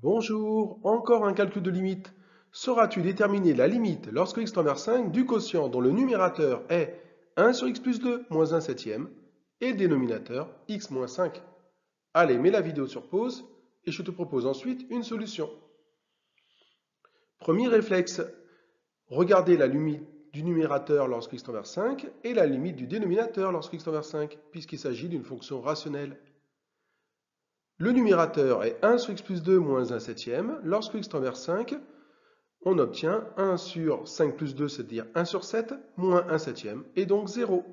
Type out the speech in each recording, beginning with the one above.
Bonjour, encore un calcul de limite. Sauras-tu déterminer la limite lorsque x tend vers 5 du quotient dont le numérateur est 1 sur x plus 2 moins 1 septième et le dénominateur x moins 5? Allez, mets la vidéo sur pause et je te propose ensuite une solution. Premier réflexe, regardez la limite du numérateur lorsque x tend vers 5 et la limite du dénominateur lorsque x tend vers 5, puisqu'il s'agit d'une fonction rationnelle. Le numérateur est 1 sur x plus 2 moins 1 septième. Lorsque x tend vers 5, on obtient 1 sur 5 plus 2, c'est-à-dire 1 sur 7, moins 1 septième, et donc 0.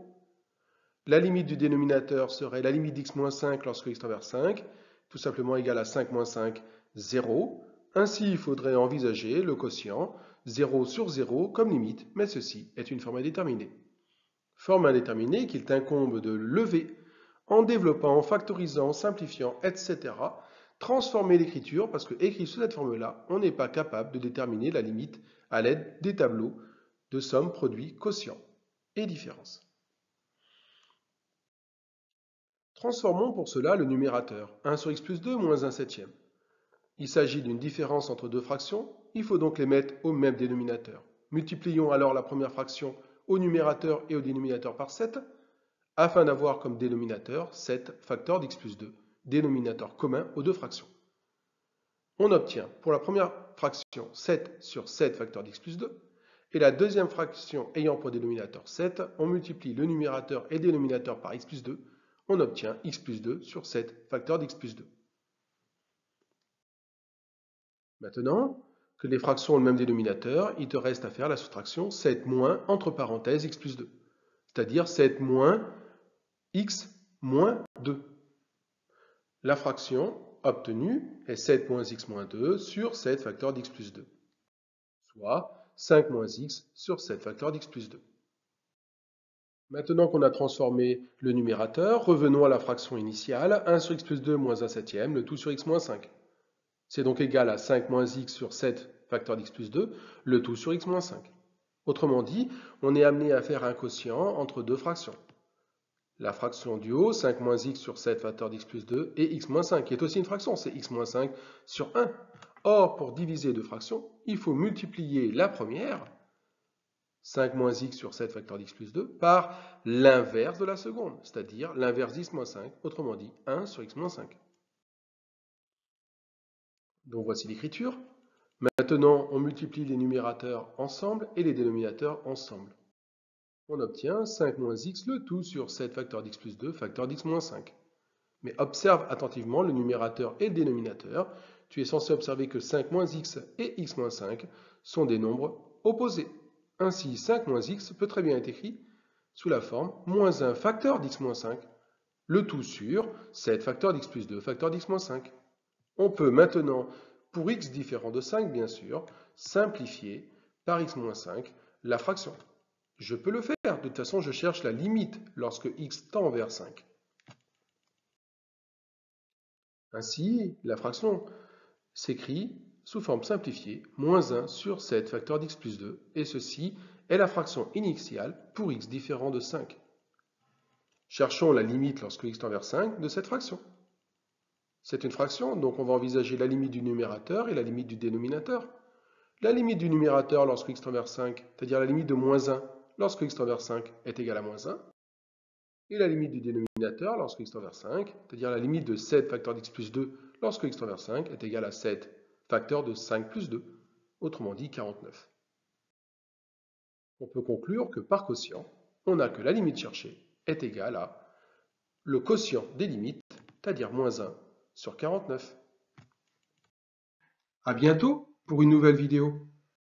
La limite du dénominateur serait la limite d'x moins 5 lorsque x tend vers 5, tout simplement égale à 5 moins 5, 0. Ainsi, il faudrait envisager le quotient 0 sur 0 comme limite, mais ceci est une forme indéterminée. Forme indéterminée qu'il t'incombe de lever en développant, en factorisant, en simplifiant, etc. Transformer l'écriture, parce que écrit sous cette forme-là, on n'est pas capable de déterminer la limite à l'aide des tableaux de somme, produit, quotient et différence. Transformons pour cela le numérateur, 1 sur x plus 2 moins 1 septième. Il s'agit d'une différence entre deux fractions, il faut donc les mettre au même dénominateur. Multiplions alors la première fraction au numérateur et au dénominateur par 7, afin d'avoir comme dénominateur 7 facteur d'x plus 2, dénominateur commun aux deux fractions. On obtient pour la première fraction 7 sur 7 facteur d'x plus 2, et la deuxième fraction ayant pour dénominateur 7, on multiplie le numérateur et le dénominateur par x plus 2, on obtient x plus 2 sur 7 facteur d'x plus 2. Maintenant que les fractions ont le même dénominateur, il te reste à faire la soustraction 7 moins entre parenthèses x plus 2, c'est-à-dire 7 moins x moins 2. La fraction obtenue est 7 moins x moins 2 sur 7 facteur d'x plus 2, soit 5 moins x sur 7 facteur d'x plus 2. Maintenant qu'on a transformé le numérateur, revenons à la fraction initiale, 1 sur x plus 2 moins 1 septième, le tout sur x moins 5. C'est donc égal à 5 moins x sur 7 facteur d'x plus 2, le tout sur x moins 5. Autrement dit, on est amené à faire un quotient entre deux fractions. La fraction du haut, 5 moins x sur 7 facteur d'x plus 2, et x moins 5, qui est aussi une fraction, c'est x moins 5 sur 1. Or, pour diviser deux fractions, il faut multiplier la première, 5 moins x sur 7 facteur d'x plus 2, par l'inverse de la seconde, c'est-à-dire l'inverse d'x moins 5, autrement dit 1 sur x moins 5. Donc voici l'écriture. Maintenant, on multiplie les numérateurs ensemble et les dénominateurs ensemble. On obtient 5 moins x le tout sur 7 facteur d'x plus 2 facteur d'x moins 5. Mais observe attentivement le numérateur et le dénominateur. Tu es censé observer que 5 moins x et x moins 5 sont des nombres opposés. Ainsi, 5 moins x peut très bien être écrit sous la forme moins 1 facteur d'x moins 5, le tout sur 7 facteur d'x plus 2 facteur d'x moins 5. On peut maintenant, pour x différent de 5 bien sûr, simplifier par x moins 5 la fraction. Je peux le faire, de toute façon je cherche la limite lorsque x tend vers 5. Ainsi, la fraction s'écrit sous forme simplifiée, moins 1 sur 7 facteur d'x plus 2, et ceci est la fraction initiale pour x différent de 5. Cherchons la limite lorsque x tend vers 5 de cette fraction. C'est une fraction, donc on va envisager la limite du numérateur et la limite du dénominateur. La limite du numérateur lorsque x tend vers 5, c'est-à-dire la limite de moins 1 lorsque x tend vers 5 est égale à moins 1. Et la limite du dénominateur lorsque x tend vers 5, c'est-à-dire la limite de 7 facteur d'x plus 2 lorsque x tend vers 5 est égale à 7 facteur de 5 plus 2, autrement dit 49. On peut conclure que par quotient, on a que la limite cherchée est égale à le quotient des limites, c'est-à-dire moins 1 sur 49. À bientôt pour une nouvelle vidéo.